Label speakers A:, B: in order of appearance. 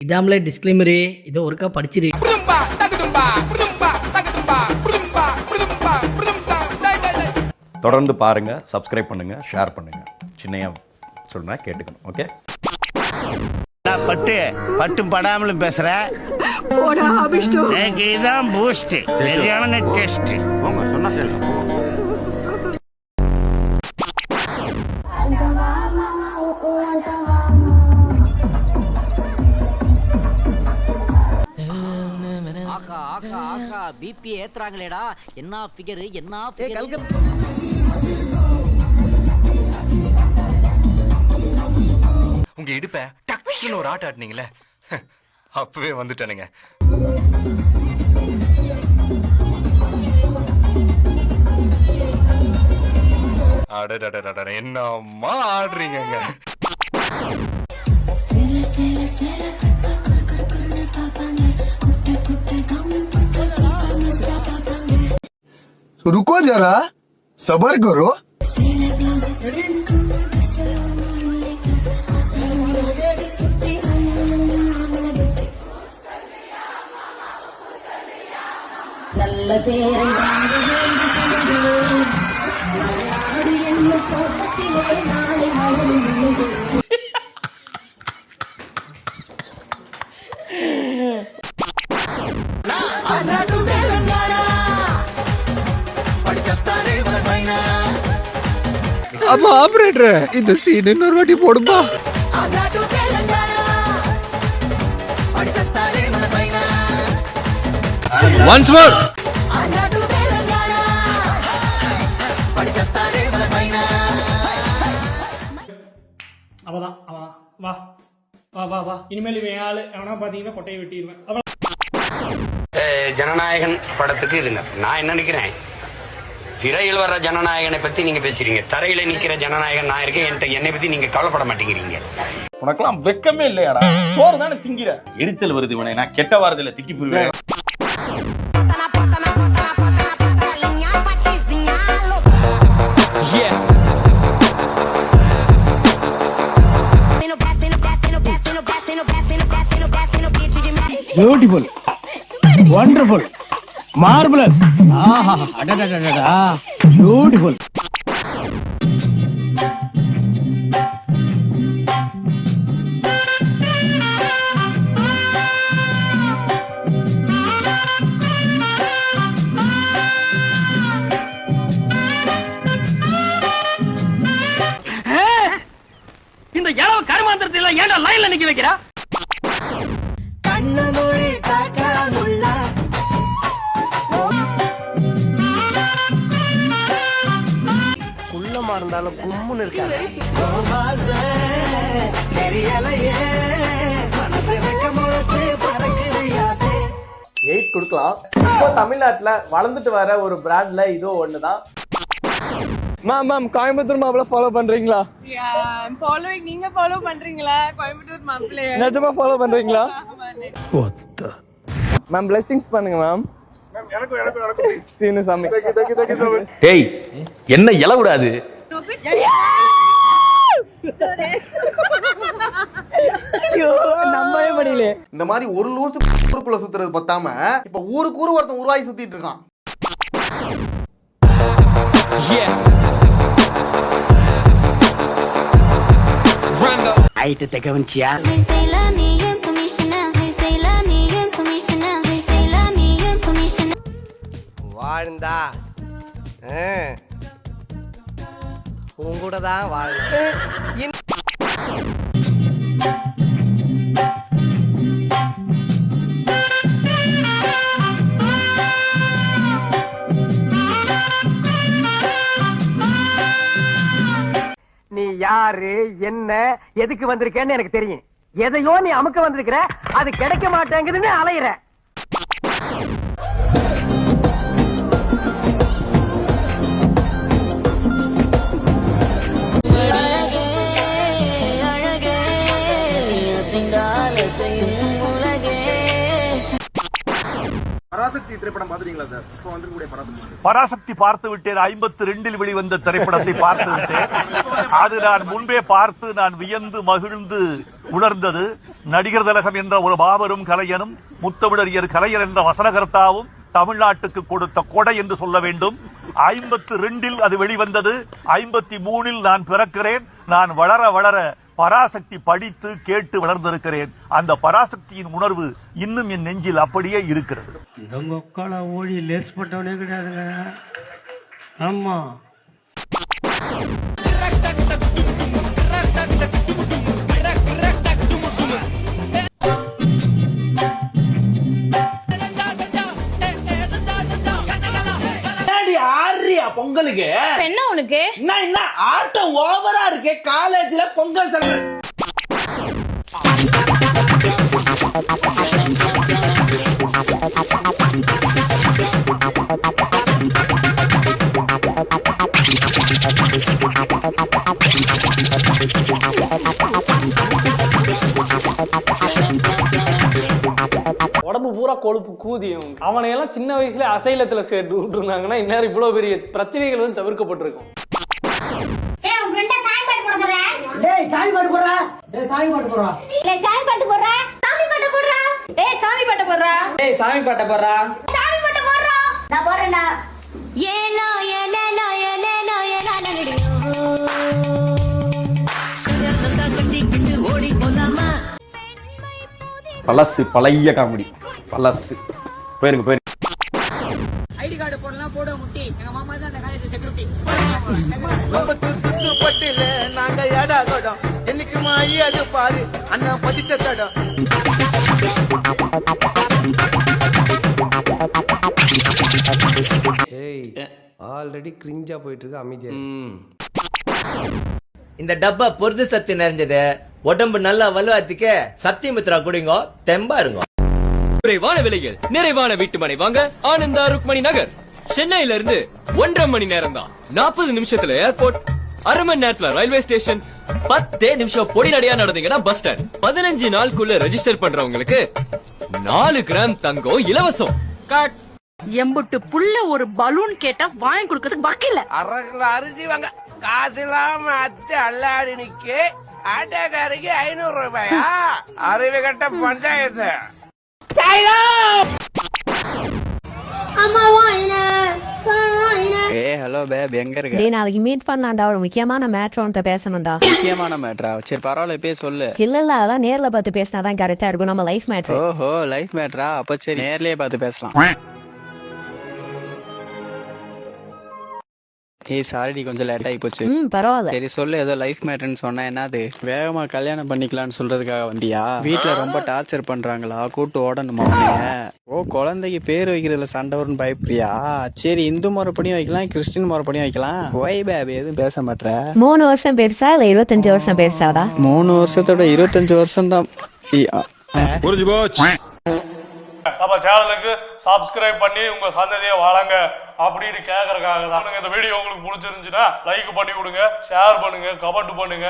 A: இதாமலே disclaimer இதோ ஒருக்கா படிச்சிரு.
B: தொடர்ந்து பாருங்க, சப்ஸ்கிரைப் பண்ணுங்க, ஷேர் பண்ணுங்க. சின்னையா சொல்றேன், கேட்டுக்கணும். ஓகே,
C: பட்டும் படாமலும் பேசுற இதான் பூஸ்ட் சரியான டெஸ்ட். சொன்னா கேளுங்க.
D: பிபி ஏத்துறாங்களேடா. என்ன ஃபிகர் என்ன ஃபிகர்.
E: உங்க இடுப்ப டக்குன்னு ஒரு ஆட்ட ஆட்டினீங்களே, அப்பவே வந்துட்டானுங்க. அடடடடட, என்னம்மா ஆடுறீங்க.
F: रुको जरा, सबर करो.
G: அம்மா ஆபரேட்டர், இந்த சீன் இன்னொரு வாட்டி போடுமா? Once more.
H: அவதான் வா வா வா வா. இனிமேல் இவன் ஆளு எவனா பாத்தீங்கன்னா கொட்டையை வெட்டிடுவேன்.
C: ஜனநாயகன் படத்துக்கு இதுங்க நான் என்ன நினைக்கிறேன், திரையில் வர்ற ஜனநாயகனை பத்தி நீங்க பேசுறீங்க, தரையில நிக்கிற ஜனநாயகன் நான் இருக்கேன். என்னை பத்தி நீங்க கவலைப்பட மாட்டேங்கிறீங்க.
I: உனக்கெல்லாம் வெக்கமே இல்லையாடா? சோறு தானே திங்கிற. எரிச்சல் வருது இவனை, நான் கெட்ட வாரத்துல திட்டி போயிருவேன்.
C: பியூட்டிஃபுல், வண்டர்ஃபுல், மார்வலஸ், ஆஹா அடடடடடா, பியூட்டிஃபுல்.
I: இந்த இளவ கருமாந்திரத்தை எல்லாம் ஏன்டா லைன்ல நிக்க வைக்கிறா?
C: குள்ளமா இருந்தாலும் கும்முன்னு இருக்காங்க.
J: கொடுக்கலாம். இப்போ தமிழ்நாட்டுல வளர்ந்துட்டு வர ஒரு பிராண்ட்ல இதோ ஒண்ணுதான்.
G: மேம் கோயம்புத்தூர் மாப்பிள்ள ஃபாலோ பண்றீங்களா?
K: ஃபாலோயிங். நீங்க ஃபாலோ பண்றீங்களா கோயம்புத்தூர் மாப்பிள்ளை?
G: நிஜமா ஃபாலோ பண்றீங்களா? மேம் பிளெஸிங்ஸ் பண்ணுங்க மேம். சீனு சாமி.
I: டேய், என்ன இளவுடாது?
G: நம்பவே முடியல.
J: இந்த மாதிரி ஒரு லூசு ஊருக்குள்ள சுத்துறது பத்தாம இப்ப ஊருக்கு ஊரு ஒருத்தன் உருவாகி சுத்திட்டு இருக்கான்.
C: ஐட்டு கவனிச்சியா? வாழ்ந்தா உங்கூட தான் வாழ். நீ யாரு, என்ன, எதுக்கு வந்திருக்கேன்னு எனக்கு தெரியும். எதையோ நீ அமுக்க வந்திருக்கிற, அது கிடைக்க மாட்டேங்குதுன்னு அலையிற.
J: பராசக்தி திரைப்படம் பாத்துறீங்களா சார்? இப்போ வந்திருக்கக்கூடிய
B: பராசக்தி பார்த்து விட்டேன். 52 வெளிவந்த திரைப்படத்தை பார்த்து விட்டேன். அது நான் முன்பே பார்த்து நான் வியந்து மகிழ்ந்து உணர்ந்தது. நடிகர் திலகம் என்ற ஒரு மாபெரும் கலைஞனும் முத்தமிழறிஞர் கலைஞர் என்ற வசனகர்த்தாவும் தமிழ்நாட்டுக்கு கொடுத்த கொடை என்று சொல்ல வேண்டும். 52 அது வெளிவந்தது. 53 நான் பிறக்கிறேன். நான் வளர வளர பராசக்தி படித்து கேட்டு வளர்ந்திருக்கிறேன். அந்த பராசக்தியின் உணர்வு இன்னும் என் நெஞ்சில் அப்படியே இருக்கிறது.
H: ஓடி லேஸ் பட்டவனே கிடையாதுங்க. ஆமா
D: பொங்கலுக்கு
K: என்ன உனக்கு
D: என்ன ஆட்டம் ஓவரா இருக்கு. காலேஜ்ல பொங்கல் செலிப்ரேட்
H: உடம்பு பூரா கொழுப்பு கூதியும். அவனையெல்லாம் சின்ன வயசுல அசைலத்துல சேர்த்து விட்டுருந்தாங்கன்னா இந்நேரம் இவ்வளவு பெரிய பிரச்சனைகள் வந்து தவிர்க்கப்பட்டிருக்கும்.
B: பழசு பழைய காமெடி பழசு. போயிருங்க.
D: ஐடி கார்டு போடலாம் போட முட்டி. எங்க மாமா தான் அந்த காலேஜ் செக்யூரிட்டி.
J: பட்டில நாங்க ஏடா கோடம் என்னைக்கு மாயி அது பாரு அண்ணா பதிச்ச தடம்.
F: ஆல்ரெடி கிரிஞ்சா போயிட்டு இருக்கு. அமைதியா
D: இந்த டப்பா பொருது சத்து நிறைஞ்சது. உடம்பு நல்லா வலுவாத்துக்கு சத்தியமித்ரா குடிங்க, தெம்பா இருங்க.
I: குறைவான விலையில் நிறைவான வீட்டுமனை வாங்க ஆனந்தா ருக்மணி நகர். சென்னையில இருந்து 1.5 மணி நேரம் தான். 40 நிமிஷத்துல ஏர்போர்ட், 1/2 மணி நேரத்துல ரயில்வே ஸ்டேஷன், 10 நிமிஷம் பொடி நடையா நடந்தீங்கன்னா பஸ் ஸ்டாண்ட். 15 நாளுக்குள்ள ரெஜிஸ்டர் பண்றவங்களுக்கு 4 கிராம் தங்கம் இலவசம்.
D: எம்புட்டு புள்ள ஒரு பலூன் கேட்டா வாங்கி கொடுக்கறதுக்கு வக்கில்ல.
I: அரிசி வாங்க காசு இல்லாம அச்சு அல்லாடி நிக்க ஆட்டக்காரிக்கு 500 ரூபாயா? அறிவு கட்ட பஞ்சாயத்து.
G: ஹலோ பேப், எங்க இருக்க?
K: டேய் நாளைக்கு மீட் பண்ணலாம்டா. ஒரு முக்கியமான மேட்டர் ஒன்றை பேசணும்டா.
G: முக்கியமான மேட்டரா? சரி பரவாயில்ல, போய் சொல்லு.
K: இல்ல அதான் நேர்ல பார்த்து பேசினாதான் கரெக்டா இருக்கும். நம்ம லைஃப் மேட்டர்.
G: ஓஹோ, லைஃப் மேட்டரா? அப்ப சரி நேர்லயே பார்த்து பேசலாம். ஏய் சாரிடி, கொஞ்சம் லேட் ஆகி போச்சு.
K: பரவாயில்ல.
G: சரி சொல்லு, ஏதோ லைஃப் மேட்டர்னு சொன்னா என்னது? வேகமா கல்யாணம் பண்ணிக்கலாம்னு சொல்றதுக்காக வந்தியா? வீட்டுல ரொம்ப டார்ச்சர் பண்றாங்களா? கூட்டு ஓடணுமா? ஓ, குழந்தைக்கு பேர் வைக்கிறதுல சண்டை வரும்னு பயப்படுறியா? சரி, இந்து முறைப்படியும் வைக்கலாம், கிறிஸ்டின் முறைப்படியும் வைக்கலாம். ஒய் பேபி எதுவும் பேச மாட்டேற?
K: 3 வருஷம் பெருசா இல்ல 25 வருஷம் பெருசாடா?
G: 3 வருஷத்தோட 25 வருஷம் தான்.
E: புரிஞ்சு போச்சு.
H: நம்ம சேனலுக்கு சப்ஸ்கிரைப் பண்ணி உங்க சந்ததியை வளங்க அப்படின்னு கேட்கறதுக்காக தான். இந்த வீடியோ உங்களுக்கு பிடிச்சிருந்துச்சுன்னா லைக் பண்ணி கொடுங்க, ஷேர் பண்ணுங்க, கமெண்ட் பண்ணுங்க.